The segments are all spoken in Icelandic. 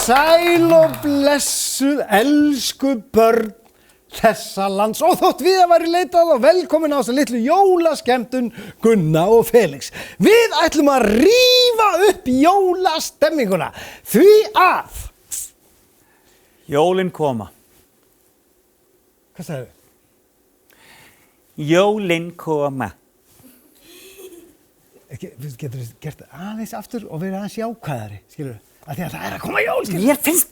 Sæl og blessuð, elsku börn þessa lands og þótt við að væri leitað og velkomin á þessa litlu jólaskemmtun Gunna og Felix. Við ætlum að rífa upp jólastemminguna því að... Jólin koma. Hvað sagði við? Jólin koma. Getur við gert aðeins aftur og verið aðeins jákvæðari, skilur við? Af því að það að koma jól, skilur við? Mér finnst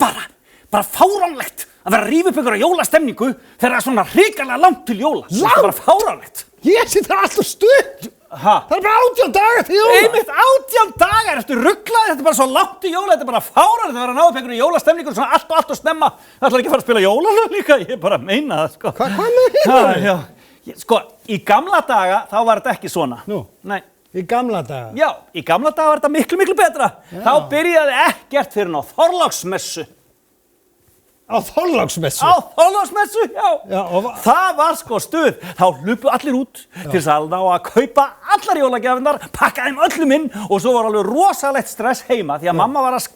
bara fáránlegt að vera að rífa upp einhverja jólastemningu þegar það er svona hrikalega langt til jóla. Langt? Það er bara fáránlegt. Ég sé það alltaf stutt. Ha? Það er bara 18 dagar til jóla. Einmitt 18 dagar, ertu ruglað, þetta er bara svo langt til jóla, þetta er bara fáránlegt að vera að ná upp einhverju jólastemningu svona allt og snemma. Það ætlar ekki að fara að spila jólalög líka, ég bara meina það, sko. Hvað með hérna? Sko, í gamla daga þá var þetta ekki svona. Nú? Nei. Í gamla daga? Já, í gamla daga var þetta miklu betra. Já. Þá byrjaði ekkert fyrir á Þorláksmessu. Á Þorláksmessu? Á Þorláksmessu, já. Já, og Það var sko stuð. Þá hlupu allir út til þess að ná að kaupa allar jólagjafinnar, pakka þeim öllum inn og svo var alveg rosalegt stress heima því að mamma var að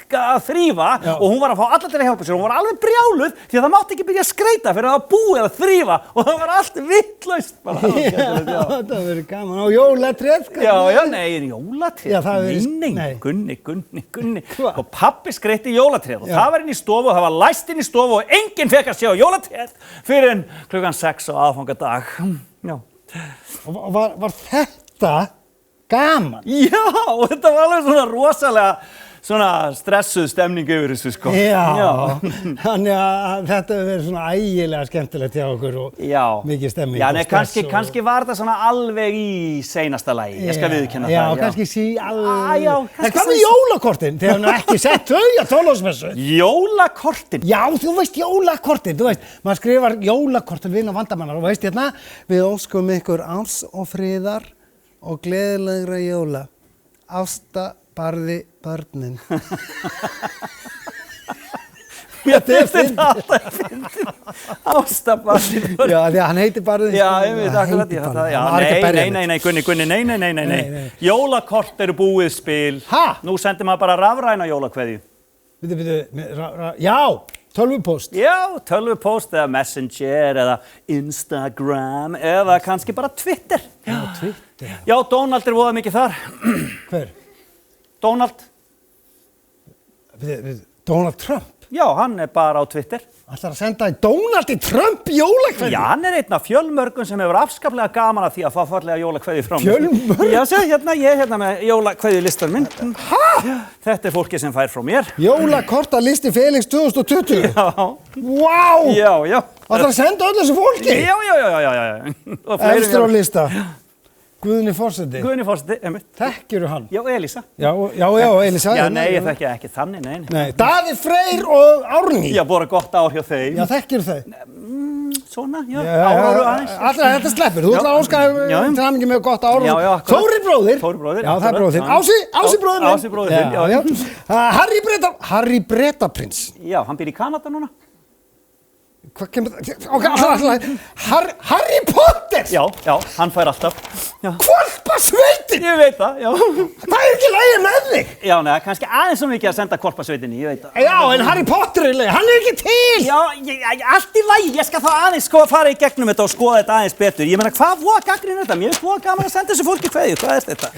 þrífa og hún var að fá allar til að hjálpa sér. Hún var alveg brjáluð því að það mátti ekki byrja að skreita fyrir að búið að þrífa og það var allt vitlaust. Já, það verður gaman á jólatréð. Já, nei, jólatréð. Já, það verður... Nei, Gunni. Og pabbi skreitti jólatréð og það var inn í stofu og það var læst inn í stofu og enginn fekk að sjá jólatréð fyrir en klukkan 6 á aðfangadag. Já. Og var þetta gaman? Já, og þetta var alveg svona rosalega svona stressuð stemning yfir þessu, sko. Já. Þannig að þetta hefur verið svona ægilega skemmtilegt hjá okkur og mikið stemming. Já, nei, kannski var þetta svona alveg í seinasta lagi, ég skal viðurkenna það. Já, kannski alveg... Já, En hvað með jólakortin? Þegar hann ekki sett þau á Þorláksmessu. Jólakortin? Já, þú veist jólakortin, þú veist, maður skrifar jólakort til vina og vandamannar og veist hérna, við óskum ykkur árs og friðar og gleðilegra jóla. Ásta barði börnin. Mér finnst þetta alltaf fyndið. Ásta barði börnin. Já, því að hann heitir barði. Já, ég veit akkurat ég það. Já, nei, Gunni, nei. Jólakort eru búið spil. Ha? Nú sendir maður bara rafræna jólakveðju. Já, tölvupóst. Já, tölvupóst eða Messenger eða Instagram eða kannski bara Twitter. Já, Twitter. Já, Donald voða mikið þar. Hver? Donald. Donald Trump? Já, hann bara á Twitter. Ætlar að senda Donald Trump jólakveðju? Já, hann einn af fjölmörgum sem hefur afskaplega gaman af því að fá fallega jólakveðju frá mér. Fjölmörg? Já, sjá, ég er hérna með jólakveðjulistan minn. Hæ? Þetta er fólkið sem fær frá mér. Jólakortalisti Felix 2020? Já. Vá! Já. Ætlar að senda öll þessu fólki? Já. Efstur á lista. Guðni forseti. Einmitt. Þekkirðu hann? Já, Elísa. Já, Elísa. Já, nei, ég þekki ekki þannig, nei. Nei, Daði Freyr og Árný. Já, bara gott ár hjá þeim. Já, þekkirðu þau? Svona, áraðu aðeins. Allra, þetta sleppur. Þú ætlar að óska til hamingju með gott ár. Já, akkurat. Þórir bróðir. Já, það er bróðir þinn. Ási bróðir minn. Ási bróðir þinn, já. Harry Bretaprins. Já, hann býr í Kanada núna. Hvað kemur það? Harry Potter! Já, hann fær alltaf. Hvolpasveitin! Ég veit það, já. Það er ekki lægi með þig! Já, neða, kannski aðeins svo mikið að senda hvolpasveitinni, ég veit það. Já, en Harry Potter er lægi, hann er ekki til! Já, allt í lagi, ég skal þá aðeins fara í gegnum þetta og skoða þetta aðeins betur. Ég meina, hvað voða gagnrýnir þetta? Mér er voða gaman að senda þessu fólki kveðju, hvað er þetta?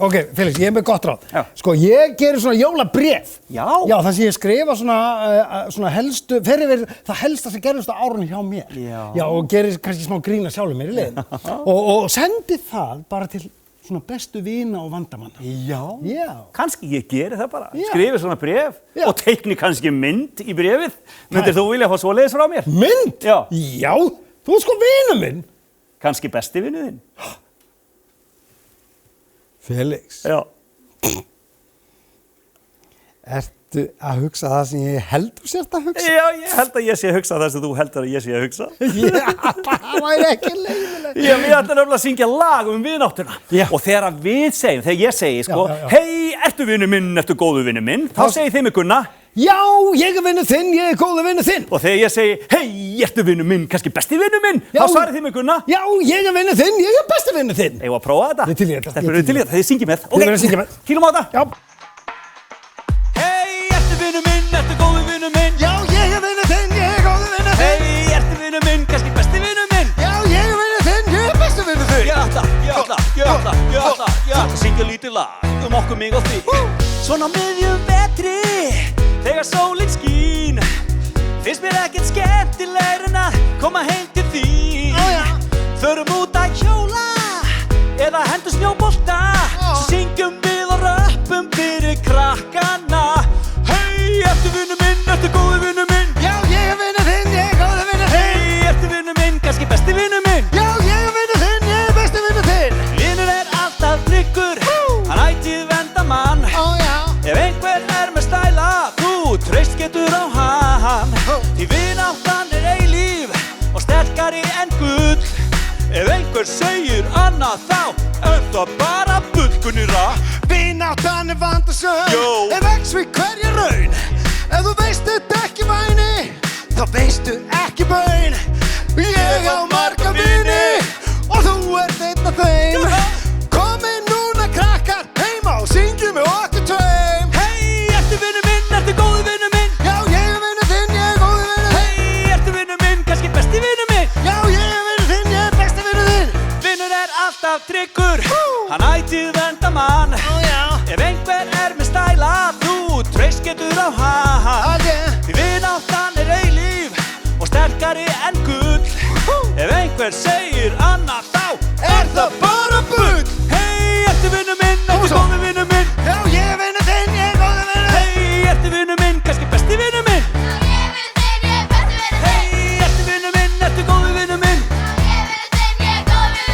Ok, Felix, ég er með gott ráð. Já. Sko, ég gerir svona jólabréf. Já, það sem ég skrifa svona helstu, það helsta sem gerðist á árunni hjá mér. Já, og gerir kannski smá grína sjálfur mér í leiðin. og sendi það bara til svona bestu vina og vandamanna. Já. Kannski ég geri það bara. Skrifi svona bréf og teikni kannski mynd í bréfið. Myndir þú vilja fá svoleiðis frá mér? Mynd? Já, þú er sko vinur minn. Kannski besti vinur þinn. Felix. Já. Ertu að hugsa það sem ég held þú sért að hugsa? Já, ég held að ég sé að hugsa það sem þú heldur að ég sé að hugsa. Já, það væri ekki leiðilegt. Já, við ætlum nefnilega að syngja lag vináttuna. Og þegar ég segi, sko, hei, ertu vinur minn, ertu góðu vinur minn, þá segir þið mig Gunna. Já, ég er vinur þinn, ég er góðu vinur þinn. Og þegar ég segi, hei, ertu vinur minn, kannski besti vinur minn, þá svarið þið mig Gunna. Já, ég er vinur þinn, ég er besti vinur þinn. Eigum við að prófa þetta? Við til í þetta. Stelpur, við til í þetta, þið syngið með. Þið verður að syngja með. Kýlum á þetta. Já. Hey, mig á því Svona á miðjum vetri Þegar sólin skín Finnst mér ekkert skemmtilegur en að koma heim til þín Förum út að hjóla Eða hendur snjóbolta Svo syngjum við og röppum fyrir krakkana Hey, ertu vinur minn, ertu góði vinur minn Já, ég er vinur þinn, ég er góður vinur þinn Hey, ertu vinur minn, kannski besti vinur minn Já, ég er vinur þinn, ég er besti vinur þinn Vinur alltaf tryggur Hann ætíð vernda mann Ef einhver með stæla Þú traust getur á hann Því vináttan eilíf Og sterkari en gull Ef einhver segir annað þá það bara bullkunira Vináttan vandasöm Jó. vex við hverja raun Ef þú veistu ekki væni Þá veistu ekki baun Ég á marga vini Og þú ert einn af þeim Komið núna krakkar heima Og syngjum með okkur tveim Hey, ertu vinur minn, ertu góði vinur minn Já, ég er vinur þinn, ég er góður vinur þinn Hey, ertu vinur minn, kannski besti vinur minn Já, ég er vinur þinn, ég er besti vinur þinn Vinur alltaf tryggur Hann ætíð vernda mann Ef einhver með stæla Þú traust getur á hann Því vináttan eilíf Og sterkari en gull Ef einhver segir annað þá það bara bull Hey, ertu vinur minn, ertu góði vinur minn Já, ég er vinur þinn, ég er góður vinur þinn Hey, ertu vinur minn, kannski besti vinur minn Hey, ertu vinur minn, ertu góði vinur minn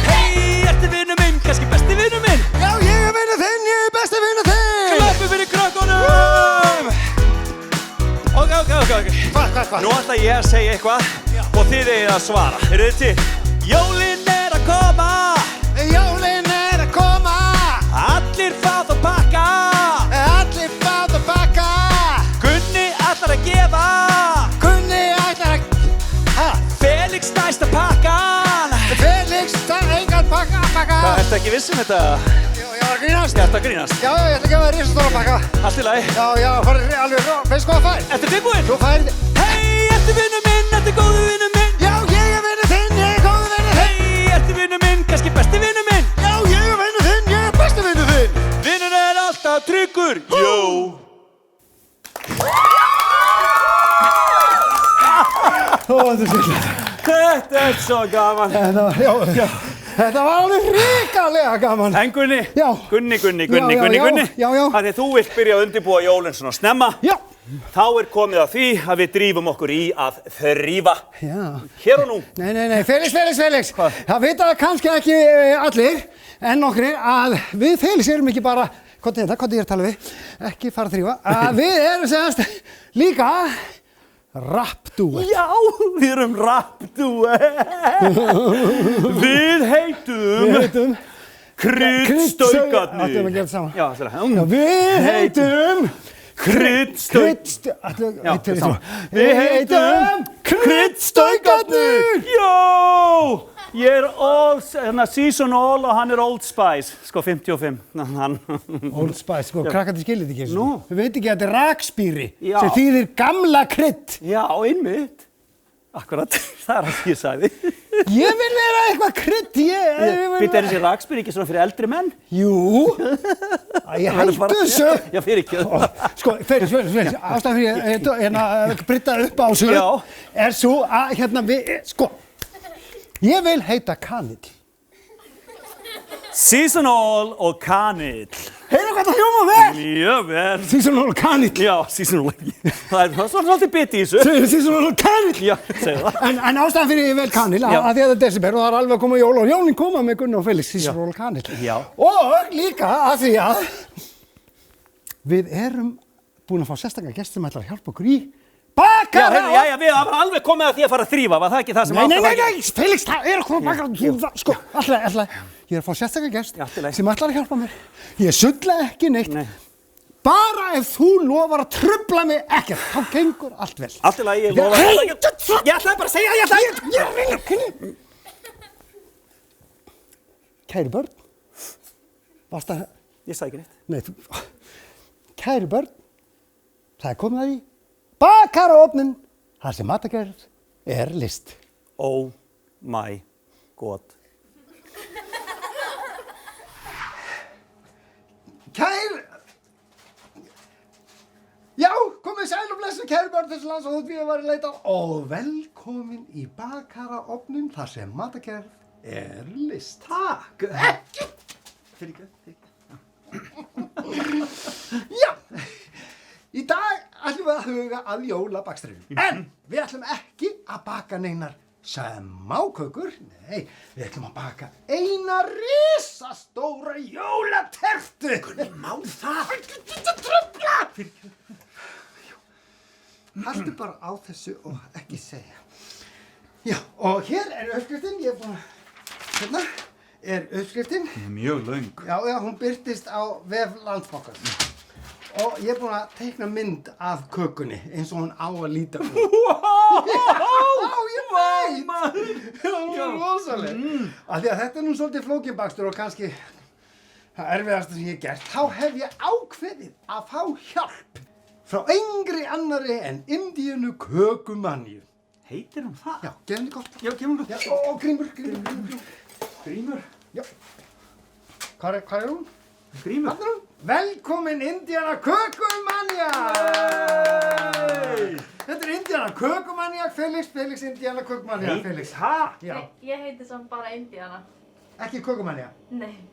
Hey, ertu vinur minn, kannski besti vinur minn Já, ég er vinur þinn, ég er besti vinur þinn Klappi fyrir krökkunum Ok Hvað? Nú ætla ég að segja eitthvað Og þið eigið að svara Eruð þið til? Jólin að koma Jólin að koma Allir fá þá pakka Allir fá það bakka Gunni ætlar að gefa Gunni ætlar að Felix næsta pakkan Felix, það er engan bakka Ertu ekki viss þetta? Ég var að grínast Ertu að grínast? Já, ég ætla að gefa þér risastóra bakka Allt í lagi Já, farið alveg Veist hvað það fær? Ertu tilbúinn? Þú færið Hey, ertu vinur minn, ertu góði vinur minn Já, ég er vinur þinn, ég er góður vinur þinn Hey, ertu vinur minn, kannski besti vinur minn Já, ég er vinur þinn, ég er besti vinur þinn Vinur alltaf tryggur Jó Þetta svo gaman Þetta var alveg hrikalega gaman En Gunni, Já. Gunni Já. Af því að þú vilt byrja að undirbúa jólin svona snemma Já Þá komið að því að við drífum okkur í að þrífa Já Hér og nú Nei, Felix Hvað? Það vita kannski ekki allir En nokkrir að við Felix erum ekki bara Hvað er ég að tala við? Ekki fara að þrífa Að við erum semast líka Rappdúett Já, við erum rappdúett Við heitum Kryddstaukarnir Áttum að gera þetta saman Já, það er Við heitum Við heitum Kryddstaukarnir Jó Ég er seasonal og hann er Old Spice Sko 55 Old Spice, sko, krakkandi skilir þetta ekki Nú. Við veit ekki að þetta er rakspýri Já. sem þýðir gamla krydd Já, einmitt Akkurat, það er það sem ég sagði Ég vil vera eitthvað krydd Býta þessi rakspýr ekki svona fyrir eldri menn? Jú Ég hættu þessu Já, fyrir ekki Sko, Felix ástæðan fyrir að brydda upp á þessu Já. er svo að sko ég vil heita Kanill Seasonal og kanill Heyrðu hvað það hljóma vel Mjög vel Seasonal og Kanill Já, seasonal Það er svolítið biti í þessu Seasonal og Kanill Já, segðu það En ástæðan fyrir ég vel Kanill Já. að því að það er desember og það er alveg að koma jól og jólin koma með Gunni og Felix Seasonal og Kanill Já. Og líka að því að við erum búin að fá sérstaklega gest sem ætlar að hjálpa okkur í Já, bakara heyrðu, jæja, við hafa alveg komið að því að fara að þrífa, var það ekki það sem átt að Nei, Felix, það er okkur bakara Sko, alltaf Ég er að fá sérstaklega gest Já, allt í lagi. sem ætlar að hjálpa mér Ég sulla ekki neitt Nei. Bara ef þú lofar að trufla mig ekkert þá gengur allt vel Allt í lagi, ég lofa Ég ætlaði bara að segja, Ég vil Kæri börn Varst að Ég sagði ekki neitt Nei, kæri börn Það er komið að því Bakaraofnin þar sem matagerð er list Oh my god Kæri og kæru börn þessu lands og þótt við varum leitað og velkomin í bakaraofnin þar sem matagerð list. Takk. Ekki! Fyrirgefðu. Já, í dag ætlum við að huga að jólabakstrinum. En við ætlum ekki að baka neinar smákökur. Nei, við ætlum að baka eina risastóra jólatertu. Hvernig má það? Þetta tröfla! Haltu bara á þessu og ekki segja. Já, og hér uppskriftin. Ég er búin að... Hérna uppskriftin. Mjög löng. Já, hún birtist á vef Landsbankans. Og ég er búin að teikna mynd af kökunni eins og hún á að líta út. Já, ég veit! Það er rosaleg. Af því að þetta er nú svolítið flókin bakstur og kannski það erfiðasta sem ég hef gert. Þá hef ég ákveðið að fá hjálp frá engri annari en Indíönu kökumanníu. Heitir hún það? Já, gefum þið gott. Já, gefum hún Já, gott. og Grímur. Grímur? Já. Hvar er hún? Grímur? Þarna er hún. Velkomin Indíana kökumannía! Þetta er Indíana kökumannía, Felix, Indíana kökumannía, Felix. Ha? Já. Ég heiti samt bara Indíana. Ekki kökumannía. Nei.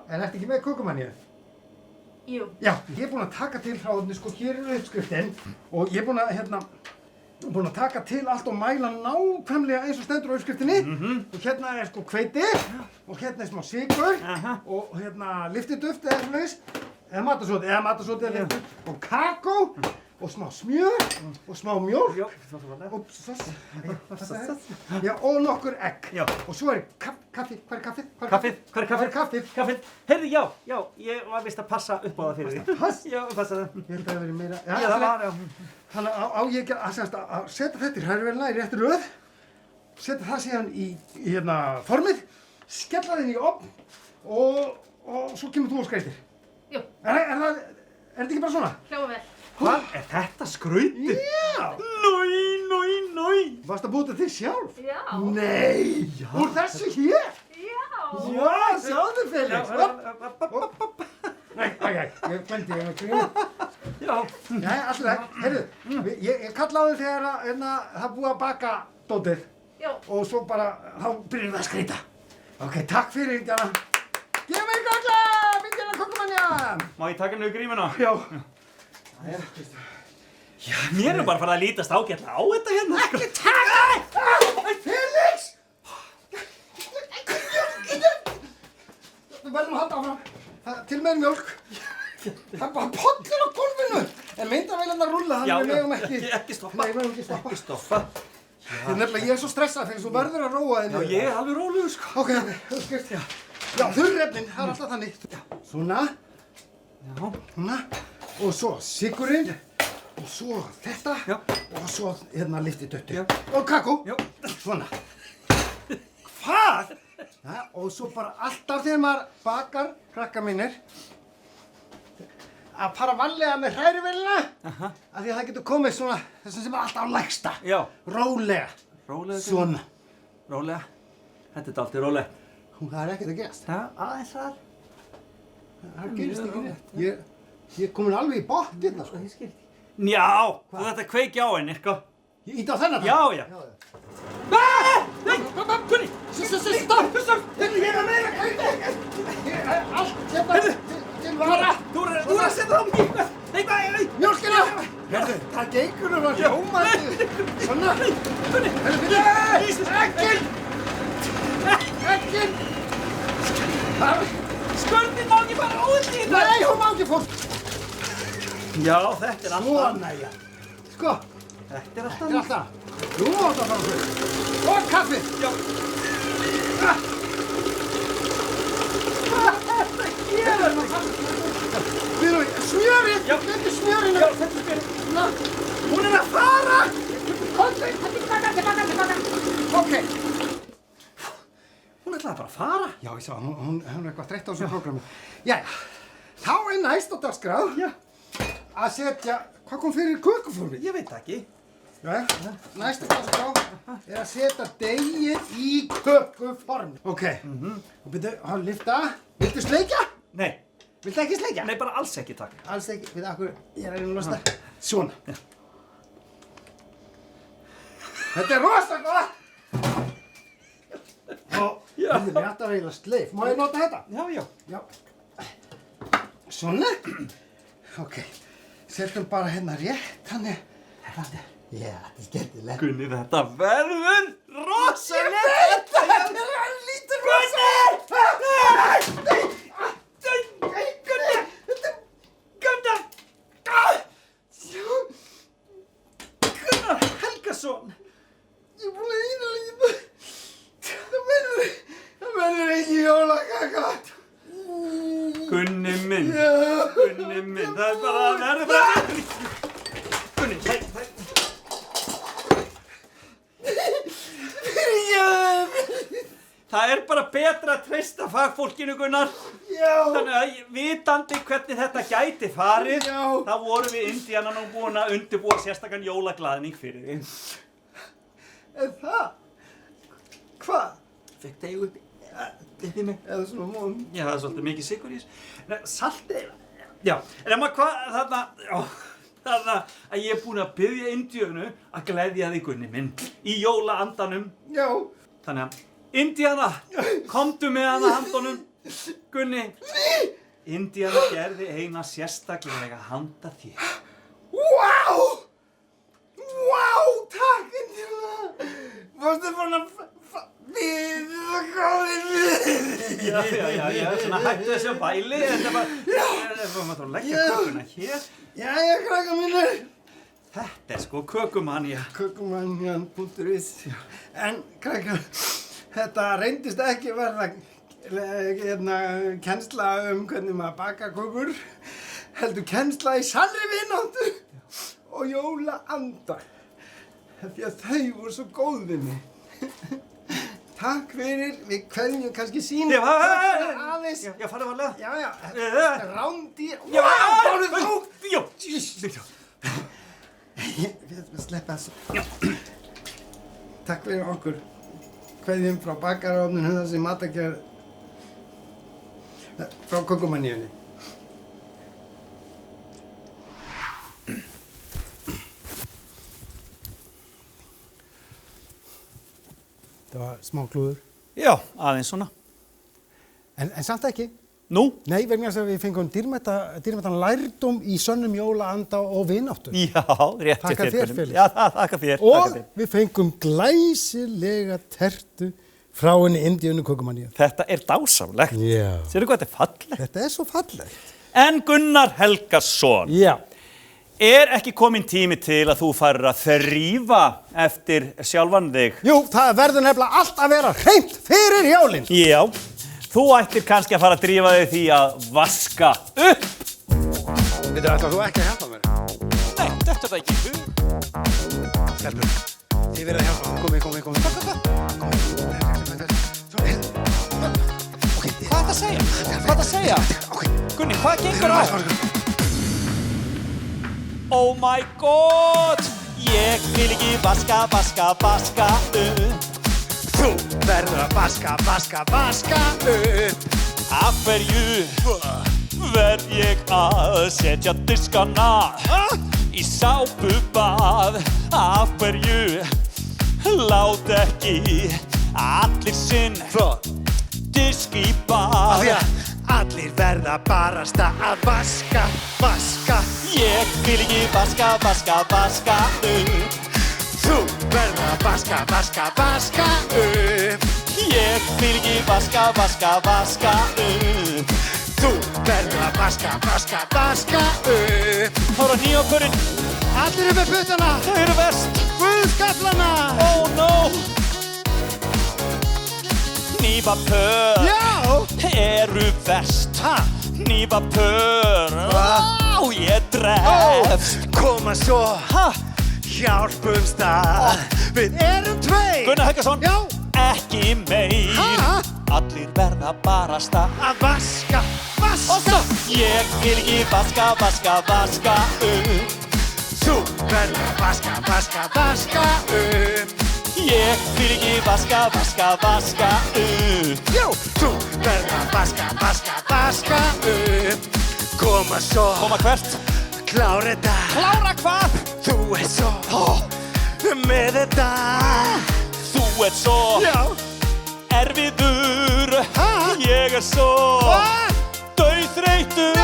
En ertu ekki með kökumanníu? Jú. Já, ég er búinn að taka til hráðunni, sko, hér er uppskriftin og ég er búinn að taka til allt og mæla nákvæmlega eins og stendur á uppskriftinni og hérna er sko hveiti og hérna er smá sykur og hérna lyftiduft eða svoleiðis eða matarsódi og kakó og smá smjör og smá mjólk og nokkur egg og svo er kaffi. Hvar er kaffið? Hvar er kaffið? Heyrðu, já, ég var vist að passa upp á það fyrir því. Já, passa það. Ég held að það verið meira. Já, það var, já. Þannig á ég ekki að setja þetta í hrærivélarnar í réttu röð, setja það síðan í hérna formið, skella þinn í ofn og svo kemur þú og skreytir. Jú. Er þetta ekki bara svona? Hljóma vel. Hvað? Er þetta skrautið? Já! Nói! Varstu að búa þetta til sjálf? Já. Nei! Úr þessu hér? Já. Já, sjáðu Felix! Nei, ég gleymdi, ég var grímur. Já. Jæja, alltaf, heyrðu, ég kalla á þig þegar það búið að baka dótið. Já. Og svo bara, þá byrjum við að skreyta. Ok, takk fyrir, Indíana. Gef mér kakla, Indíana kökumannía! Má ég taka henni við grímuna? Já. Já, mér er bara farið að lítast ágætlega á þetta hérna. Ekki taka! Felix! Við verðum að halda áfram. Til með mjólk. Það er bara pollur á gólfinu. En myndavélarnar rúlla, þannig við megum ekki. Ekki stoppa. Nei, við megum ekki stoppa. Ekki stoppa. Það er nefnilega, ég er svo stressað fyrir þú verður að róa þig Já, niður. ég er alveg rólegur, sko. Ok, þú skilst, já. Já, þurrefnin, það er alltaf þannig. Svona, svona, og svo sykurinn, og svo þetta, og svo hérna lyftidöttu. Og kakó, svona. Hvað? Ja, og svo bara alltaf þegar maður bakar, krakkar mínir, að fara varlega með hrærivelina, af því að það getur komið svona, þessum sem er alltaf á lægsta. Já. Rólega. Rólega. Svona. Rólega. Þetta er dálítið rólega. Það er ekkert að gerast. Já, aðeins þar. Það gerist ekki neitt. Ég er komin alveg í botn hérna, sko. Ég skildi. Já, þú þetta kveikja á henni, sko. Ég íti á þennan. Já. Nei, Gunni. Stopp! Ég er að meira kveikja. Allt hérna til vara. Þú er að setja það mikið. Nei. Mjólkina. Herðu, það gengur um að hljómaði. Svona. Gunni. Eggin. Skörnin má ekki fara út í þetta. Nei, hún má ekki fórst. Já, þetta er alltaf. Svona, já. Sko. Þetta er alltaf. Þetta er alltaf. Nú má þetta fara fyrir. Og kaffið. Já. Þetta gerir maður. Smjörið. Já. Þetta er smjörinu. Já, þetta er smjörið. Hún er að fara. Tilbaka. Ok. Hún ætlaði bara að fara. Já, ég sá, hún er eitthvað þreytt á þessu prógrami. Jæja, þá er næst á dagskrá að setja, hvað kom fyrir kökuformið? Ég veit það ekki. Jæja, næst á dagskrá er að setja deigið í kökuformið. Ok, og byrju, lyfta. Viltu sleikja? Nei. Viltu ekki sleikja? Nei, bara alls ekki, takk. Alls ekki, við akkur, ég er að reyna að losna. Svona. Þetta rosa gott! Þetta er alltaf eiginlega sleif. Má ég nota þetta? Já. Svona. Ok. Setjum bara hérna rétt, þannig. Já, þetta er skemmtilegt. Gunni, þetta verður rosalegt! Þetta er lítið rosa! Gunnar Helgason! Ég er búin að ína. Það verður ekki jólakaka. Gunni minn, það er bara að verður. Gunni, það er bara betra að treysta fagfólkinu, Gunnar. Já. Þannig að vitandi hvernig þetta gæti farið, Já. þá vorum við Indíanar nú búin að undirbúa sérstakann jólaglaðning fyrir þig. Er það? Hvað? Fekk þig upp í mig. Eða svona món. Já, það er svolítið mikið sykur í þessu. Nei, saltið. Já, en ef maður þarna að ég er búin að biðja Indíönu að gleðja þig, Gunni minn, í jólaandanum. Já. Þannig að, Indíana, komdu með hana handunum. Gunni, Indíana gerði eina sérstaklega handa þér. Vá! Vá, takk Indíana. Varstu búin að Já, svona hættu þessu bæli. Þetta var maður að leggja kökuna hér. Jæja, krakka mínir. Þetta er sko kökumanja. Kökumanian.is. En krakka, þetta reyndist ekki verða kennsla hvernig maður baka kökur, heldur kennsla í sannri vináttu og jólaanda. Því að þau voru svo góð við mig. Takk fyrir, við kveðjum kannski sýnum aðeins. Já, farðu varlega. Já, rándýr. Já, Báru þú. Já. Við ætlum að sleppa þessu. Takk fyrir okkur. Kveðjum frá bakarofnun þessi matagerð frá kökumaníunni. Það var smá klúður. Já, aðeins svona. En samt ekki. Nú? Nei, vegna þess að við fengum dýrmætan lærdóm í sönnum jólaanda og vináttu. Já, rétt. Þakka þér, Felix. Já, þakka þér. Og við fengum glæsilega tertu frá henni Indíönu kökumaníu. Þetta er dásamlegt. Já. Sérðu hvað þetta er fallegt? Þetta er svo fallegt. En Gunnar Helgason. Já. Er ekki kominn tími til að þú farir að þrífa eftir sjálfan þig? Jú, það verður nefnilega allt að vera hreint fyrir jólin. Já, þú ættir kannski að fara að drífa þig því að vaska upp. Veitu, ætlar þú ekki að hjálpa mér? Nei, þetta er það ekki í hug. Stelpur, þið verið að hjálpa. Komið. Hvað er það að segja? Hvað er það að segja? Gunni, hvað gengur á? Oh my god! Ég vil ekki vaska upp. Þú verður að vaska upp. Af hverju verð ég að setja diskana í sápubað? Af hverju lát ekki allir sinn disk í bað? Af því að allir verða barasta að vaska Ég vil ekki vaska upp. Þú verður að vaska upp Ég vil ekki vaska upp. Þú verður að vaska upp Hóra nýjókurinn, Allir með puttana þau eru verst. Guðskaflana Oh no! Hnífapör eru verst. Hnífapör, ég drefst. Koma svo Hjálpumst að Við erum tveir Gunnar Helgason, Já. ekki meir. Ha? Allir verða barasta Að vaska og svo. Ég vil ekki vaska upp. Þú verður að vaska upp Ég vil ekki vaska upp. Jú, þú verður að vaska upp Koma svo Koma hvert? Klára þetta Klára hvað? Þú er svo með þetta. Þú ert svo erfiður, ég svo dauðþreyttur.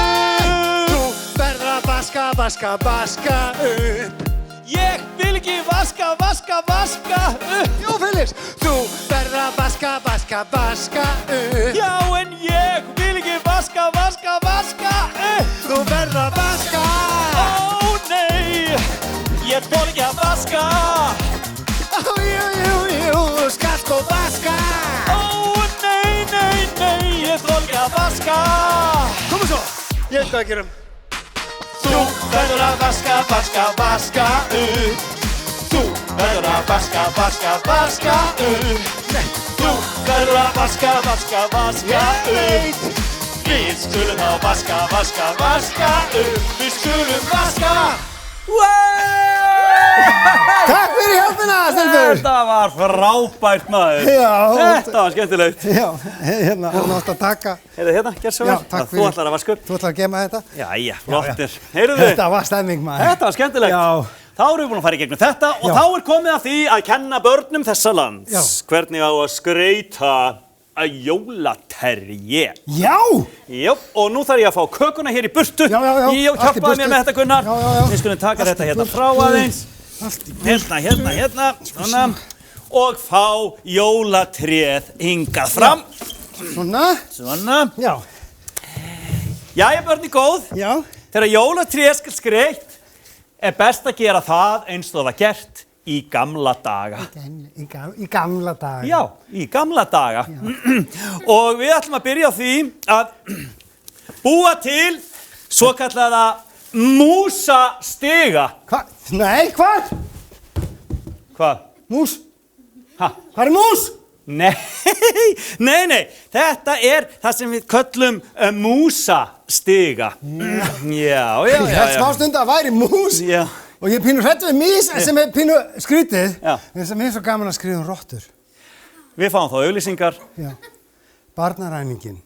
Þú verður að vaska upp. Ég vil ekki vaska upp. Jó, Felix, þú verður að vaska upp. Já, en ég vil ekki vaska upp. Þú verður að vaska. Ó, nei, ég þoli ekki að vaska. Jú, skalt og vaska. Ó, nei, ég þoli ekki að vaska. Komum svo, ég veit hvað að gerum. Þú verður að vaska upp. Þú verður að vaska upp. Þú verður að vaska upp. Við skulum þá vaska upp. Við skulum vaska. Takk fyrir hjálpina, stelpur! Þetta var frábært, maður. Já. Þetta var skemmtilegt. Já, hérna, hann átt að taka. Hérna, gerð svo vel. Já, takk fyrir. Þú ætlar að vaska upp. Þú ætlar að gema þetta? Jæja, flottir. Heyrðu, Þetta var stemming, maður. þetta var skemmtilegt. Já. Þá erum við búin að fara í gegnum þetta og Já. þá er komið að því að kenna börnum þessa lands. Já. Hvernig á að skreyta að jólaterje. Já! Jó, og nú þarf ég að fá kökuna hér í burtu. Já. Allt í Hjálpaðu burtu. mér með þetta, Gunnar. Já. Við skulum taka þetta hérna frá aðeins. Hérna. Svona. Og fá jólatréð hingað fram. Svona. Já. Jæja, börni góð. Já. Þegar jólatréð skal skreytt er best að gera það eins og það var gert í gamla daga. Í gamla daga. Já, í gamla daga. Og við ætlum að byrja á því að búa til svokallaða músastiga. Hvað? Nei, hvað? Hvað? Mús? Ha? Hvað er mús? Nei. Þetta er það sem við köllum músastiga. Já. Ég held smá stund að væri mús. Já. Og ég er pínu hræddur við mís sem er pínu skrítið. Já. En sem er svo gaman að skrifa rottur. Við fáum þá auglýsingar. Já. Barnaræningin.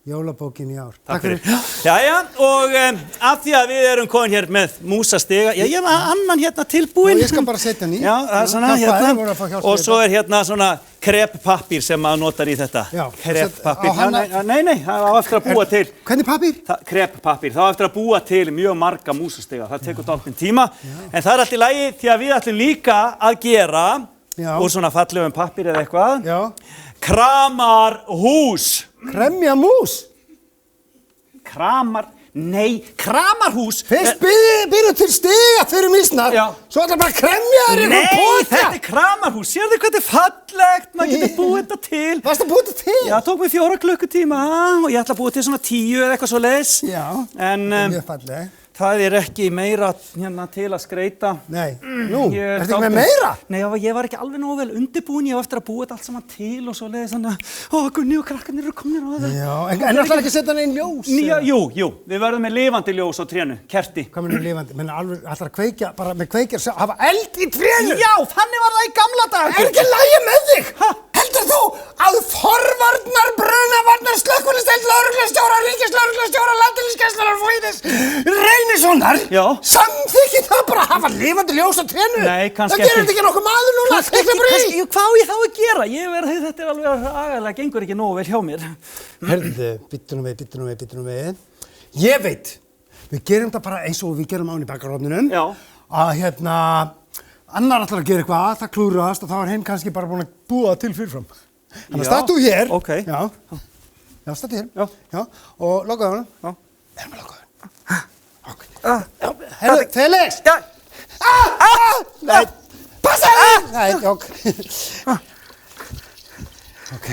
Jólabókin í ár. Takk fyrir. Jæja, og af því að við erum komin hér með músastiga, ég hef annan hérna tilbúinn. Ég skal bara setja hann í. Já, það er svona hérna. Og svo er hérna svona krepppappír sem maður notar í þetta. Já. Krepppappír. Á hann Nei, það á eftir að búa til. Hvernig pappír? Krepppappír. Það á eftir að búa til mjög marga músastiga. Það tekur dálítinn tíma. En það er allt í lagi því að við ætlum líka að gera úr svona fallegum pappír eða eitthvað. Já. Kramarhús. Kremja mús? Kramarhús. Fyrst byrju til stiga fyrir mísnar. Já. Svo ætlar bara að kremja þér í Nei, poka. þetta er kramarhús. Sérðu hvað þetta er fallegt. Maður getur búið þetta til. Varstu að búið þetta til? Já, tók mig 4 klukkutíma og ég ætla að búið til svona 10 eða eitthvað svo leiðis. Já. En Mjög falleg. það er ekki meira hérna til að skreyta. Nei. Nú, Ég ertu ekki með meira? Nei, ég var ekki alveg nógu vel undirbúin. Ég var eftir að búið þetta allt saman til og svo leiðis þannig að Gunni og krakkarnir eru komnir á það. Já, en ætlar ekki að setja hann einn ljós? Jú, við verðum með lifandi ljós á trénu, kerti. Hvað mennur lifandi? Menn alveg ætlar að kveikja, bara með kveikjar, hafa eld í trénu? Já, þannig var það í gamla daga. Er ekki lægi með þig? Heldur þú að forvarnar, brunavarnar, slökkviliðsdeild, lögreglustjóra, ríkislögreglustjóra, landhelgisgæslunnar Víðis Reynissonar samþykki það bara að hafa lifandi ljós á trénu? Nei, kannski ekki. Það gerir þetta ekki nokkuð maður núna, ekki bara í. Hvað á ég þá að gera? Þetta er alveg agalega, gengur ekki nógu vel hjá mér. Herðu, bittu nú við. Ég veit, við gerum þetta bara eins og við gerum án í bakarofninum. Já. Að annar ætlar að gera eitthvað, það klúrast og þá er hinn kannski bara búin að búa til fyrirfram. Þannig að startu hér. Ok. Já, startu hér. Já. Og lokaðu hann. Já. Við erum að lokaðu hann. Ok. Herðu, Felix! Já. Nei, passa þig! Nei, ok. Ok.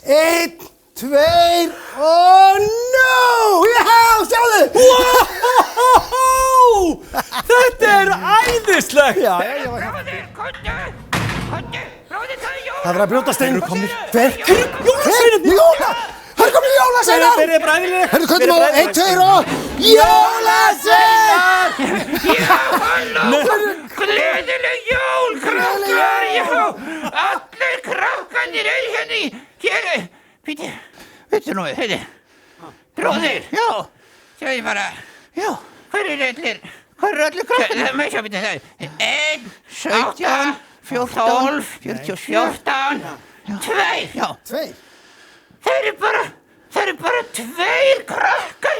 1, 2 og no! Já, sjáðu! Wow! Þetta er æðislegt! Já. Það verður að brjóta stein. Hver? Jólasveinar! Það er komin jólasveinar! Þeir eru bara æðilegir. Herðu, kvöldum á 1, 2 og jólasveinar! Gleðileg jól, krakkar, já! Allir krakkarnir eru hérna í hér. Vittu nú, heiti. Bróðir, já. Segði bara, já, hver eru allir Hvað eru allir krakkarnir? Með sjá, býta það. 1, 17, 14, 14, 2. Já. 2. Það eru bara 2 krakkar.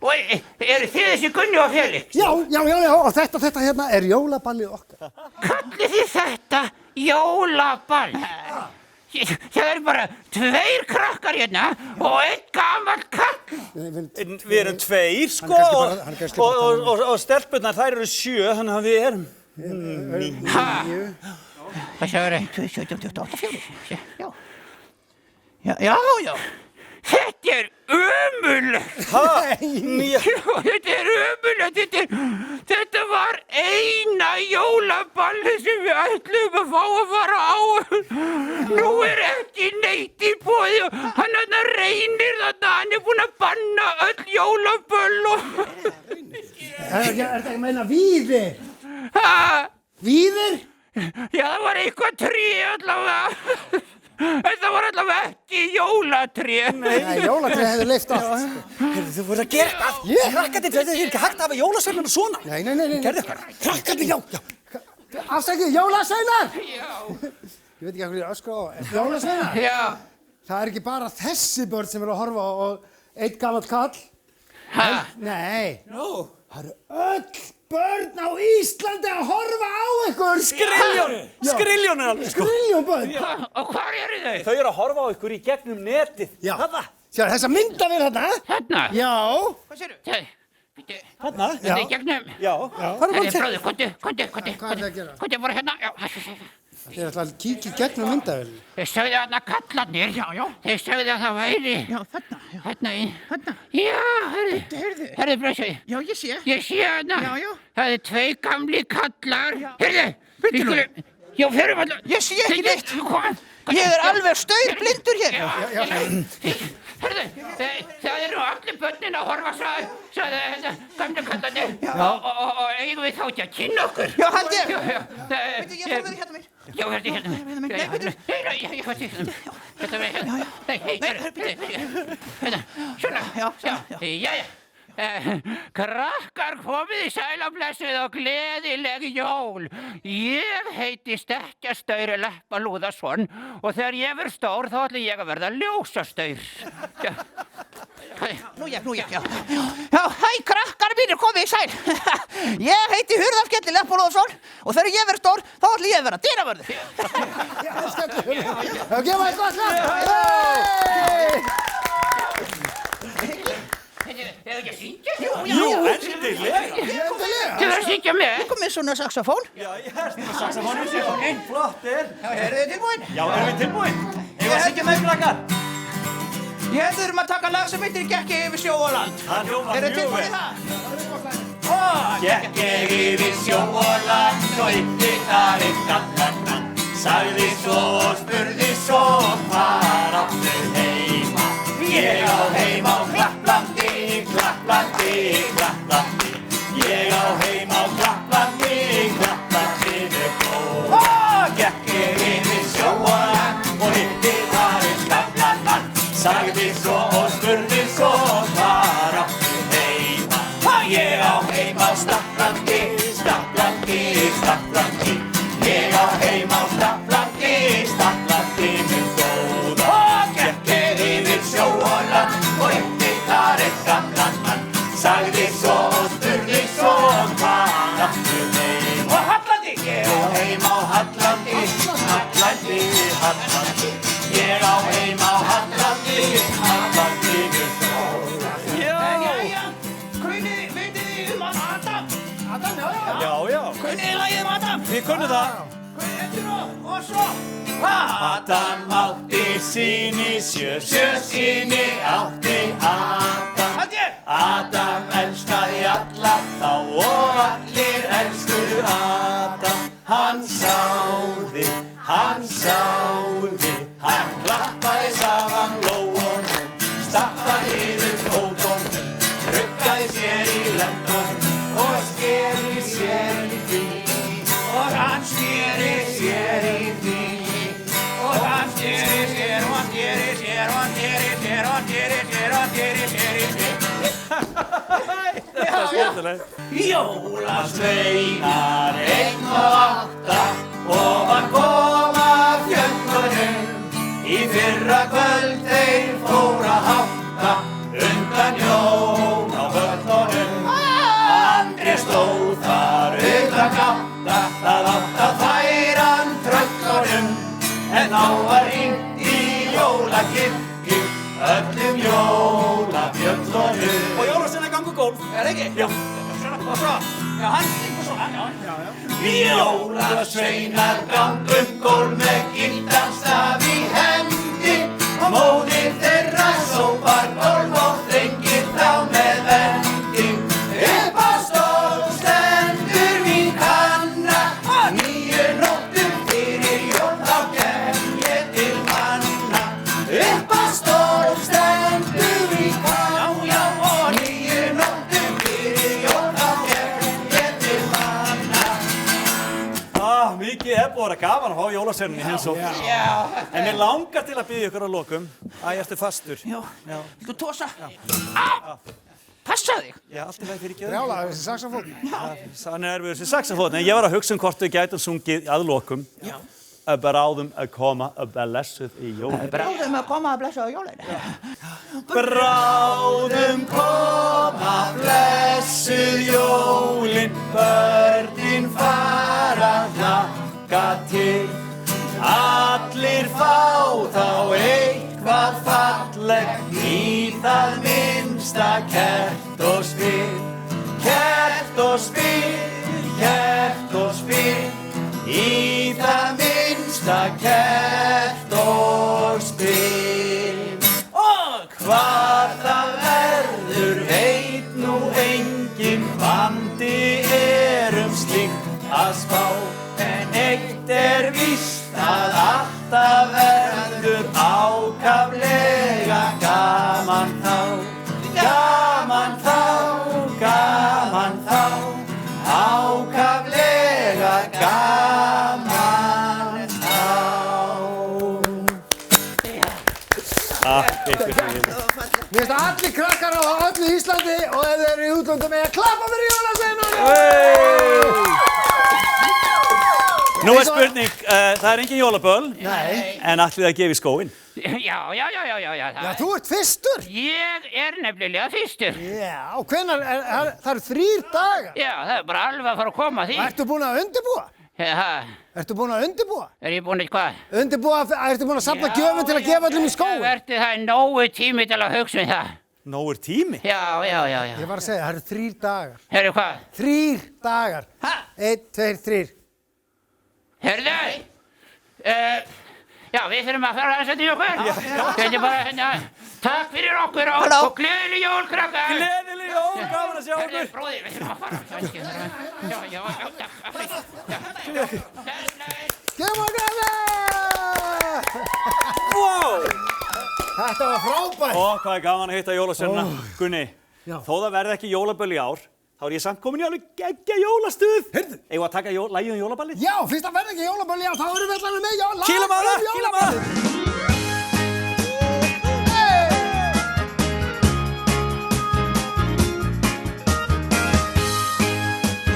Og eru þið þessi Gunni og Felix? Já, og þetta hérna er jólaballið okkar. Kallið þið þetta jólaball? Það eru bara 2 krakkar hérna og 1 gamall kall. Við erum 2, sko, og stelpurnar, þær eru 7, þannig að við erum 9. Hvað sagður þið? 17, 28, 4. Já. Þetta er ömurlegt. Þetta er ömurlegt. Þetta var eina jólaballið sem við ætlum að fá að fara á. Nú er ekki neitt í boði og hann reynir þarna. Hann er búinn að banna öll jólaböll og... Er þetta að meina Víðir? Víðir? Já, það var eitthvað tré allavega. Það var allavega ekki jólatré. Nei, jólatré hefur leyft allt. Þú voru að gera það. Krakkarnir, þetta er ekki hægt að hafa jólasveinarnir svona. Nei. Gerðu eitthvað. Krakkarnir, já. Afsækið, jólasveinar! Já. Ég veit ekki hvað ég öskra á. Jólasveinar? Já. Það er ekki bara þessi börn sem eru að horfa og 1 gamall kall. Nei. Það eru öll börn á Íslandi að horfa á ykkur. Skriljón er alveg, sko. Skriljón börn. Og hvar eru þau? Þau eru að horfa á ykkur í gegnum netið. Já. Þarna. Sjá, þessa myndavél þarna. Þarna? Já. Hvað segirðu? Þarna? Já. Þetta er gegnum? Já. Bróður, komdu. Hvað er það að gera? Komdu bara hérna. Já. Þið er alltaf að kíkja í gegnum myndavél. Þeir sögðu þarna kallarnir. Já. Þeir sögðu að það væri. Já, þarna. Þarna. Já, herðu bröðsöði. Já, ég sé. Ég sé þarna. Já. Það er 2 gamli kallar. Herðu. Já, förum alltaf. Ég sé ekki neitt. Ég er alveg staurblindur hér. Herðu, það eru allir börnin að horfa sagði þetta gamla kallarnir. Og eigum við þá ekki að kynna okkur? Já, held ég. Veitu, ég þarf verið hérna mér. Já, hérna mér. Nei, veitu. Þetta verið hérna. Nei, hérna. Svona. Jæja. Krakkar, komið í sæl og blessuð og gleðileg jól. Ég heiti Stekkjastaur Leppalúðason og þegar ég verð stór þá ætla ég að verða ljósastaur. Nú já. Já, hæ krakkar mínir, komið í sæl. Ég heiti Hurðarskelli Leppalúðason og þegar ég verð stór þá ætla ég að verða dyravörður. Já, gefa þér gott lag. Hefur ekki að syngja? Jú, endilega. Þið verður að syngja með. Komið svona saxofón. Já, ég herst með saxofónum. Flottir. Eru þið tilbúin? Já, erum við tilbúin? Eigum að syngja með krakkar? Ég þurfum að taka lag sem heitir Gekk ég yfir sjó og land. Það hljómar Eru þið mjög tilbúin í vel. það? Gekk ég yfir sjó og land og hitti þar einn gallanna. Sagði svo og spurði svo hvar áttu heima. Ég á heima á Klapplandi, Klapplandi. Ég á heima á Klapplandi með blóð. Gekk ég yfir sjó og land og hitti þar einn gallanna. Sagði svo og spurði svo hvar áttu heima. Ég á heima á Staflandi. Ég á heima á Staflandi með blóð. Gekk ég yfir sjó og land og hitti þar einn gamlan mann. Sagði svo og spurði svo hvar áttu heima. Og Hallandi! Ég á heima á Hallandi. Ég á heima á Hallandi með blóð. Jæja, vitið þið Adam? Adam, já. Kunnið þið lagið Adam? Við kunnum það. Og svo. Adam átti syni, sjö syni átti Adam. Adam elskaði alla þá og allir elskuðu Adam. Hann sáði, hann klappaði saman lóunum, stappaði yfir fótunum, ruggaði sér í löndunum og skeri sér í því. Og hann skeri sér í því. Og hann skeri sér og hann skeri sér og hann skeri sér og hann skeri sér og hann skeri sér í því. þetta er skemmtilegt. Jólasveinar 1 og 8 ofan koma fjöllunum. Í fyrra kvöld þeir fóra hátta undan jól á völlunum. Andri stóð þar utan gátta, það átt að færa hann tröllunum. En þá var hringt í jólakirkju, öllum jólabjöllunum. Og jólasveinar gangu gólf, ekki? Já. Og svo, já, hann gengur svona, já. Jólasveinar gangum gólf með gildanstaf í hendi. Móðir þeirra sópar gólf og þrengir þá með vendi. Upp á stól stendur mín kanna, 9 nóttum fyrir jól þá kem ég til manna. Upp á stól stendur mín kanna, já, og 9 nóttum fyrir jól þá kem ég til manna. Mikið er búið að gaman að fá jólasveininn í heimsókn. En mér langar til að biðja ykkur að lokum. Ertu fastur? Já. Viltu tósa? Passa þig. Já, allt í lagi fyrir ekki. Brjála, þessi saxofón. Hann er erfiður þessi saxofón. En ég var að hugsa hvort við gætum sungið að lokum. Já. Bráðum að koma að blessuð í jólin. Bráðum að koma að blessuð í jólin. Bráðum koma blessuð jólin, börnin fara hlakka til. Allir fá þá eitthvað fallegt, í það minnsta kert og spil. Kert og spil, kert og spil, í það minnsta kert og spil. Og hvað það verður veit nú enginn, vandi slíkt að spá. En eitt víst að alltaf verður ákaflega gaman þá. Gaman þá, gaman þá, ákaflega gaman þá. Mér finnst að allir krakkar á öllu Íslandi og ef þeir eru í útlöndum eiga að klappa fyrir jólasveinunum! Nú er spurning, það er engin jólaböll, en ætlið að gefa í skóinn? Já. Já, þú ert fyrstur! Ég er nefnilega fyrstur. Já, og hvenær, það eru 3 dagar. Já, það er bara alveg að fara að koma því. Ertu búin að undirbúa? Ertu búin að undirbúa? Er ég búin að hvað? Ertu búin að safna gjöfum til að gefa öllum í skóinn? Það er nógu tími til að hugsa það. Nógu tími? Já. Ég var að segja, það eru 3 dagar. Herru, hvað? 3 dagar. 1, 2, 3. Herðu, já, við þurfum að fara að setja í okkur. Þetta er bara, takk fyrir okkur og gleðileg jól, krakkar. Gleðileg jól, gaman að sjá okkur. Bróðir, við þurfum að fara. Já, takk. Gefum að græða! Wow! Þetta var frábært. Ó, hvað er gaman að hitta jólasveinana. Gunni, þó það verði ekki jólaböll í ár, þá er ég samt komin í alveg geggja jólastuð. Heyrðu. Eigum við að taka lagið um jólaballið? Já, fyrst að verða ekki jólaböll í ár, þá erum við allavega með jólaballið. Kýlum á það, kýlum á það.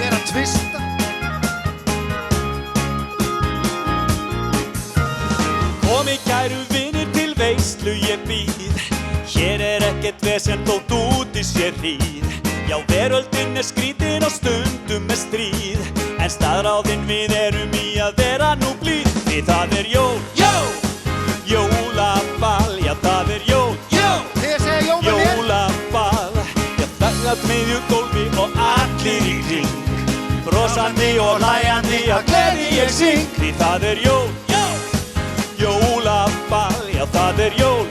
Ég er að tvista. Komi kæru vinir til veislu ég býð. Hér er ekkert vesen þótt úti sé hríð. Já, veröldin er skrítin og stundum með stríð. En staðráðin við erum í að vera nú blíð. Því það er jól, jólaball, já það er jól, jólaball. Já, þagnat miðju gólfi og allir í kring. Brosandi og hlæjandi að gleði ég syng. Því það er jól, jólaball, já það er jól,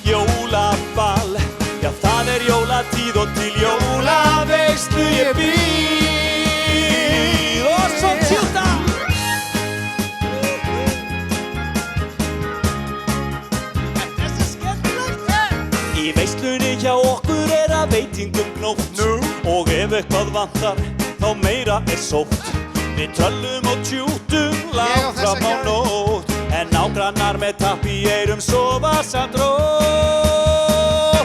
jólaball. Já, það er jólatíð og til jólaveislu ég býð. Og svo tjúta! Þetta er svo skemmtilegt! Í veislunni hjá okkur er að veitingum gnótt. Og ef eitthvað vantar, þá meira er sótt. Við töllum og tjútum langt fram á nótt. En nágrannar með tapp í eyrum sofa samt rótt.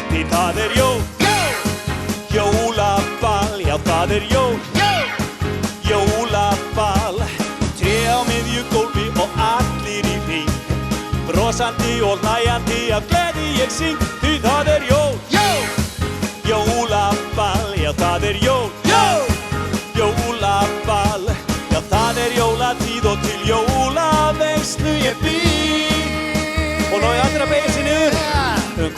Því það er jól, jólaball. já það jól. Jólaball, tré á miðju gólfi og allir í hring. Brosandi og hlæjandi af gleði ég syng, því það jól. Jólaball, já það jól. Jólaball, já það jólatíð og til jólaveislu ég býð. Og nú allir að beygja sig niður.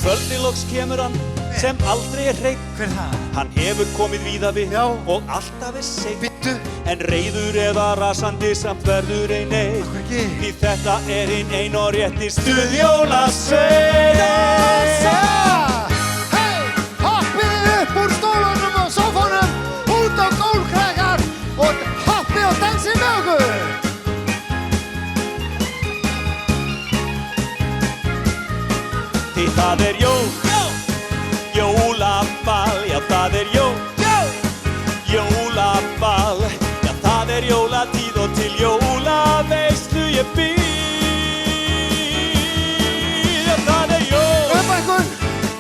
Kvöldi loks kemur hann sem aldrei hreinn. Hver það? Hann hefur komið víða við og alltaf seinn. Bittu. En reiður eða rasandi samt verður ei neitt. Akkur ekki? Því þetta hinn ein og rétti stuð jólasveinn. Hey, hoppið upp úr stólunum og sófónum, út á gólkrakkar og hoppið og dansið með okkur. Því það jól. Jólaball, já það jól. Jólaball, já það jólatíð og til jólaveislu ég býð. Já það jól. Upp ykkur.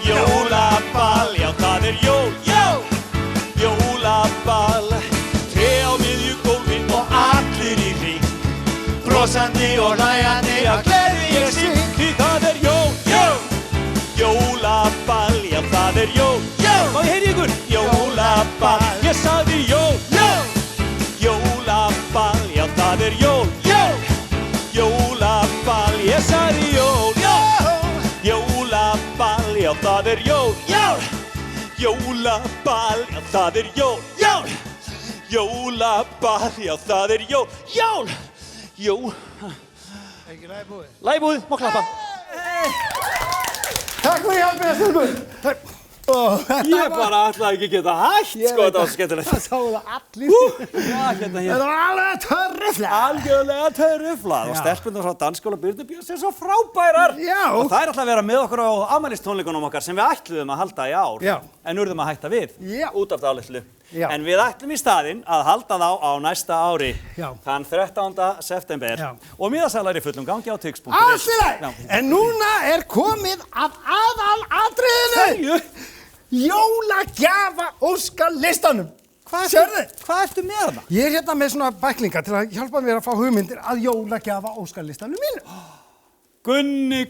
Jólaball, já það jól. Jólaball, tré á miðju gólfi og allir í hring. Brosandi og hlæjandi af gleði ég syng, því það jól. Jólaball, já það jól. Má ég heyri ykkur? Jólaball, ég sagði jól. Jólaball, já það jól. Jólaball, ég sagði jól. Jólaball, já það jól. Jólaball, já það jól. Jólaball, já það jól. Jól. Ekki lagið búið. Lagið búið, má klappa. Takk fyrir hjálpina, stundum. Ég bara ætlaði ekki að geta hætt, sko, þetta var skemmtilegt. Það sáu það allir. Þetta var alveg törruflað. Algjörlega törruflað og stelpunum frá Dansskóla Birnubjörns svo frábærar. Já. Og þær ætla að vera með okkur á afmælistónleikunum okkar sem við ætluðum að halda í ár. Já. En urðum að hætta við. Já. Út af dálitlu. Já. En við ætlum í staðinn að halda þá á næsta ári. Já. Þann 13. september. Já. Og miðasalar í fullum gangi á tix.is. Allt í lagi. En núna komið að aðalatriðinu. Jólagjafa óskalistanum. Sérðu? Hvað ertu með hana? Ég hérna með svona bæklinga til að hjálpa mér að fá hugmyndir að jólagjafa óskalistanum mínu. Gunni.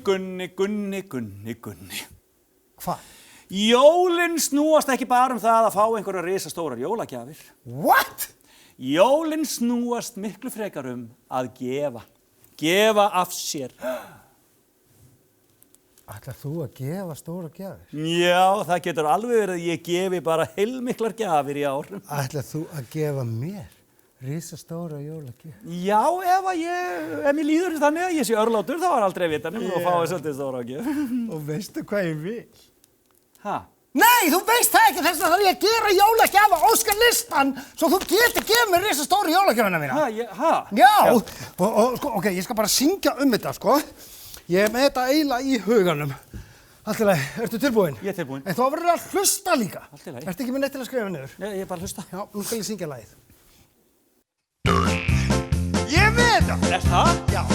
Hvað? Jólin snúast ekki bara það að fá einhverja risastórar jólagjafir. What? Jólin snúast miklu frekar að gefa. Gefa af sér. Ætlar þú að gefa stóra gjafir? Já, það getur alveg verið að ég gefi bara heilmiklar gjafir í ár. Ætlar þú að gefa mér risastóra jólagjafir? Já, ef mér líður þannig að ég sé örlátur, þá var aldrei vita nema að fá svolítið stóra gjöf. Og veistu hvað ég vil? Ha? Nei, þú veist það ekki, þess vegna þarf ég að gera jólagjafa óskalistan svo þú getur gefið mér risastóra jólagjafina mína. Já, og sko, ok, ég skal bara syngja þetta, sko. Ég með þetta eiginlega í huganum. Allt í lagi, ertu tilbúin? Ég er tilbúin. En þú verður að hlusta líka. Allt í lagi. Ertu ekki með neitt til að skrifa niður? Ég er bara að hlusta. Já, nú skal ég syngja lagið. Ég er með þetta! Er það? Já.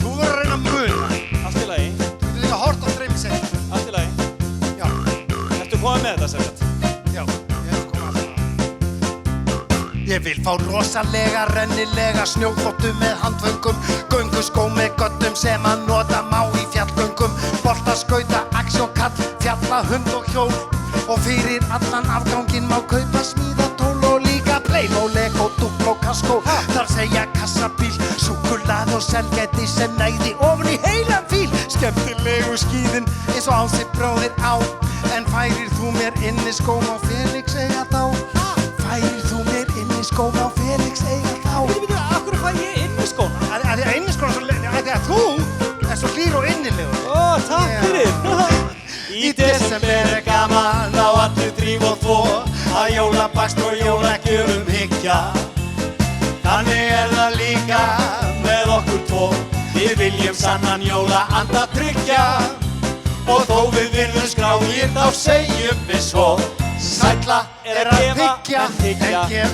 Þú verður að reyna að muna. Allt í lagi. Þú getur líka hort á streymisegn. Allt í lagi. Já. Ertu komið með þetta, sem sagt? Já, ég hef komið að það. Ég vil fá rosalega, rennilega snjóþvottu með handföngum, gönguskó með göddum sem að nota má í fjallgöngum, boltaskauta, aksjókall, fjallahund og hjól, og fyrir allan afganginn má kaupa smíðatól og líka Playmo, Lego, Duplo, Kaskó, þar segja kassabíl, súkkulaði og selgæti sem nægði ofan í heilan fíl, skemmtilegu skíðin eins og Ási bróðir á, en færir þú mér inniskóm á Felix eiga þá? Færir þú mér inniskóm á Felix eiga þá? Akkur fæ ég inniskóna? Að því að inniskóna að því að þú er svo hlýr og innilegur. Ó, takk fyrir. Í desember gaman á allir þríf og þvo, að jólabakst og jólagjöfum hyggja. Þannig það líka með okkur tvo, við viljum sannan jólaanda tryggja. Og þó við virðum skráir þá segjum við svo, sælla að gefa en þiggja.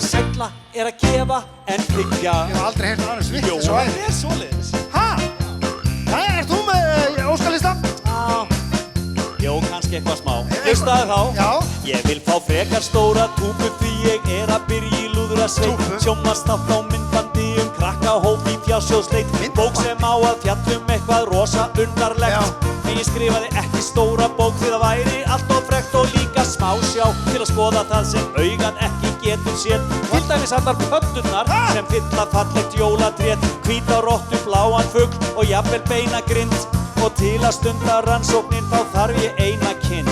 Sælla að gefa en þiggja. Ég hef aldrei heyrt annars vitt Jó, svo það svoleiðis. Hæ? Jæja, þú með óskalistan? Jó, kannski eitthvað smá. Hlustaðu þá. Já. Ég vil fá frekar stóra túpu því ég að byrja í lúðrasveit. Sjónvarpsþátt á myndbandi krakkahóp í fjársjóðsleit. Bók sem á að fjalla eitthvað rosa undarlegt. En ég skrifaði ekki stóra bók því það væri allt of frekt og líka smásjá til að skoða það sem augað ekki getur séð. Til dæmis allar pöddurnar sem fylla fallegt jólatréð. Hvíta rottu, bláan fugl og jafnvel beinagrind. Og til að stunda rannsóknir þá þarf ég eina kind.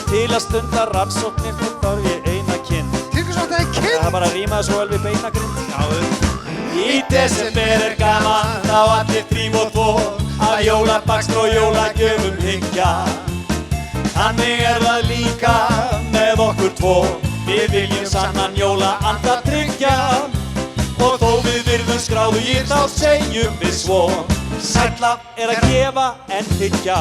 Til að stunda rannsóknir þá þarf ég eina kind. Til hvers að það kind? Það bara rímaði svo vel við beinagrind. Í desember gaman, þá allir þríf og tvo, að jólabakstri og jólagjöfum hyggja. Þannig það líka með okkur tvo, við viljum sannan jólaanda tryggja. Og þó við virðum skráðugir, þá segjum við svo, sælla að gefa en þiggja.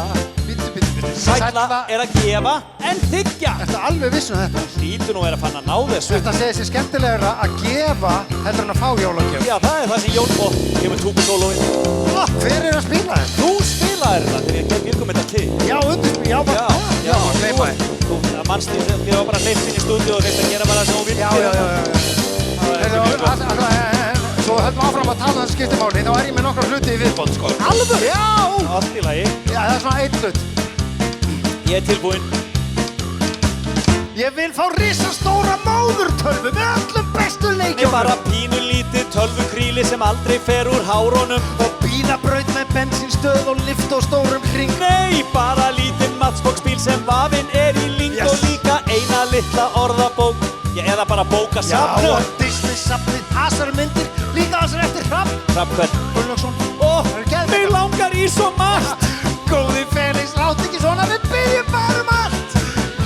Sælla að gefa en þiggja. Ertu alveg viss þetta? Hlýtur nú að fann að ná þessu. Þetta segir sér skemmtilegra að gefa heldur en að fá jólagjöf. Já, það það sem Jón og ég með túbusólóin. Hver að spila þetta? Þú spilaðir þetta þegar ég björgum þetta til. Já, undirspil, já, bara. Já, þú mannst því að þið var bara hleypt inn í stúdíu og þeitt að gera bara það sem þú vildi. Svo höldum áfram að tala þessu skiptimáli, þá ég með nokkra hluti í viðbót, sko. Alveg? Já! Allt í lagi. Já, það svona einn hlut. Ég tilbúinn. Ég vil fá risastóra móðurtölvu með öllum bestu leikjunum. Nei, bara pínulítið tölvukríli sem aldrei fer úr hárunum. Og bílabraut með bensínstöð og lift og stórum hring. Nei, bara lítinn matchbox-bíl sem vafinn í ling og líka eina litla orðabók. Eða bara bókasafn. Já, og Disney-safnið, hasarmyndir, líka þessar eftir Hrafn. Hrafn hvern? Gunnlaugsson. Mig langar í svo margt. Góði Felix, lát ekki svona, við byggjum bara allt.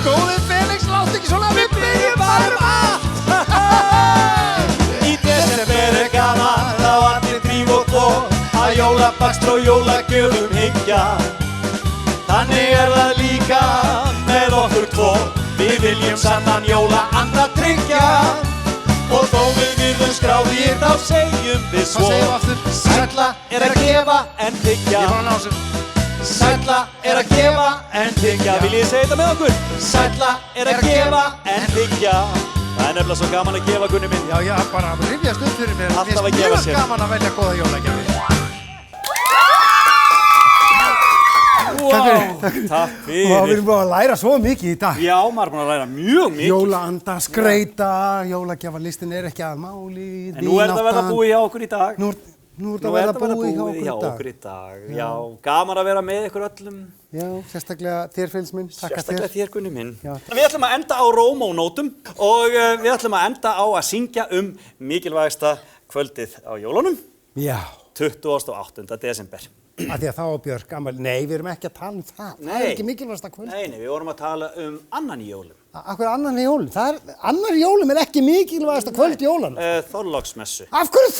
Góði Felix, lát ekki svona, við byggjum bara allt. Í desember gaman, þá allir þríf og tvo, að jólabakstri og jólagjöfum hyggja. Þannig það líka með okkur tvo, við viljum sannan jólaanda tryggja. Og þó við virðum skráðugir, þá segjum við svo, sælla að gefa en þiggja. Sælla að gefa en þiggja. Viljið segja þetta með okkur? Sælla að gefa en þiggja. Það nefnilega svo gaman að gefa, Gunni minn. Já, bara rifjast upp fyrir mér. Alltaf að gefa sér. Mjög gaman að velja góða jólagjafir. Takk fyrir. Og við erum búin að læra svo mikið í dag. Já, maður er búin að læra mjög mikið. Jólaanda, skreita, jólagjafalistin ekki að máli. En nú þetta að verða búið hjá okkur í dag. Nú þetta að verða búið hjá okkur í dag. Já, gaman að vera með ykkur öllum. Já, sérstaklega þér, Felix minn. Sérstaklega þér, Gunni minn. Já. Við ætlum að enda á rómónótum og við ætlum að enda á að syngja mikilvægasta kvöldið á jólunum. Já. 28. desember. Af því að þá Björk, nei, við erum ekki að tala um það. Það er ekki mikilvægasta kvöld. Nei, við vorum að tala annan í jólum. Akkur annan í jólum? Annar í jólum er ekki mikilvægasta kvöld í jólunum. Þorláksmessu. Af hverju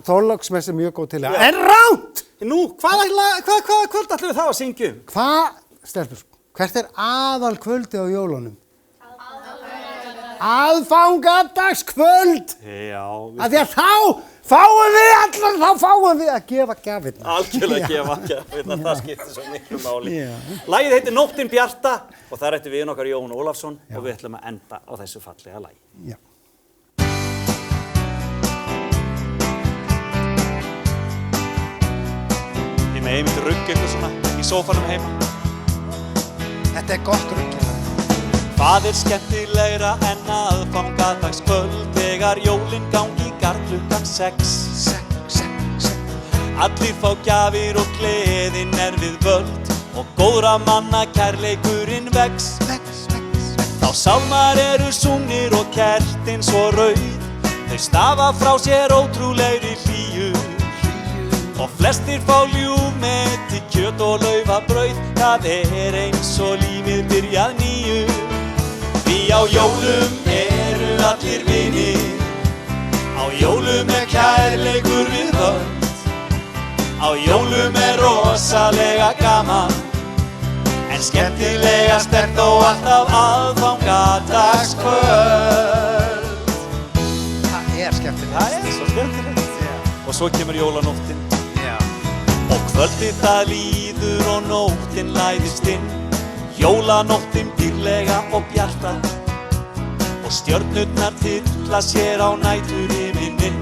Þorláksmessu er mjög góð til það. En ránt! Nú, hvaða kvöld ætlum við þá að syngja um? Stelpur, hvert er aðal kvöldið á jólunum? Aðfangadagskvöld! Já. Af því að þá fáum við að gefa gjafirnar. Algjörlega gefa gjafirnar, það skiptir svo miklu máli. Lagið heitir Nóttin bjarta og þar ættum við okkar Jón Ólafsson og við ætlum að enda á þessu fallega lagi. Já. Þið með einmitt rugg ykkur svona í sófanum heima. Þetta er gott rugg. Hvað er skemmtilegra en aðfangadagskvöld þegar jólin gangi garð klukkan 6? Allir fá gjafir og gleðin við völd og góðra manna kærleikurinn vex. Þá sálmar sungnir og kertin svo rauð, þau stafa frá sér ótrúlegri hlýju. Og flestir fá ljúfmeti, kjöt og laufabrauð, það er eins og lífið byrjað nýju. Því á jólum allir vinir, á jólum kærleikur við völd, á jólum rosalega gaman, en skemmtilegast þó alltaf aðfangadagskvöld. Það er skemmtilegt. Það er svo skemmtilegt. Og svo kemur jólanóttin. Og kvöldið það líður og nóttin læðist inn, jólanóttin dýrlega og bjarta. Stjörnurnar tylla sér á næturhiminni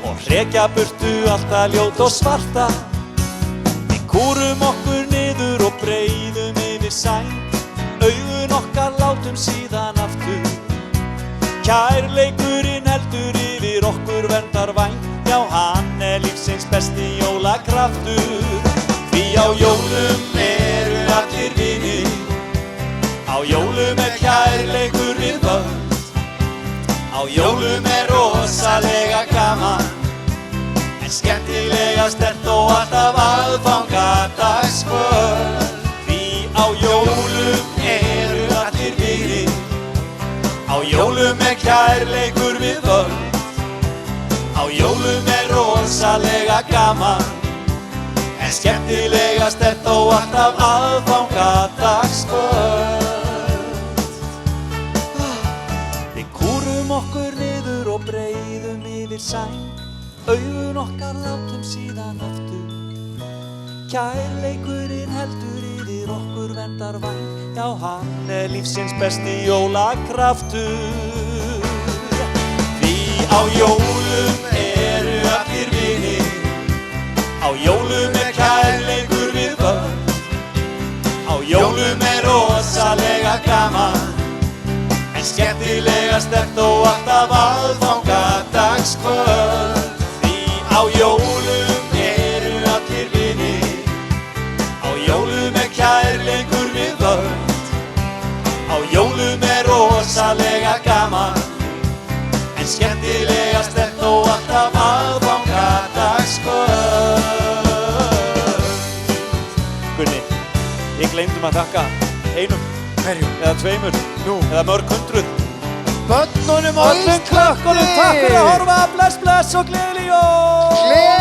og hrekja burtu allt það ljót og svarta. Við kúrum okkur niður og breiðum yfir sæng, augun okkar látum síðan aftur. Kærleikurinn heldur yfir okkur verndar væng, já hann lífsins besti jólakraftur. Því á jólum eru allir vinir, á jólum kærleikur við völd. Á jólum rosalega gaman, en skemmtilegast þó alltaf aðfangadagskvöld. Því á jólum eru allir vinir, á jólum kærleikur við völd. Á jólum rosalega gaman, en skemmtilegast þó alltaf aðfangadagskvöld. Okkur niður og breiðum yfir sæng, augun okkar látum síðan aftur. Kærleikurinn heldur yfir okkur verndar væng, já hann lífsins besti jólakraftur. Því á jólum eru allir vinir, á jólum kærleikur við völd. Á jólum rosalega gaman, en skemmtilegast þó alltaf aðfangadagskvöld. Því á jólum eru allir vinir, á jólum kærleikur við völd. Á jólum rosalega gaman, en skemmtilegast þó alltaf aðfangadagskvöld. Gunni, ég gleymdum að þakka einum. Hverjum? Eða tveimur, eða mörg hundruð. Börnunum á Öllum krökkunum, takk fyrir að horfa, bless bless og gleðileg jól!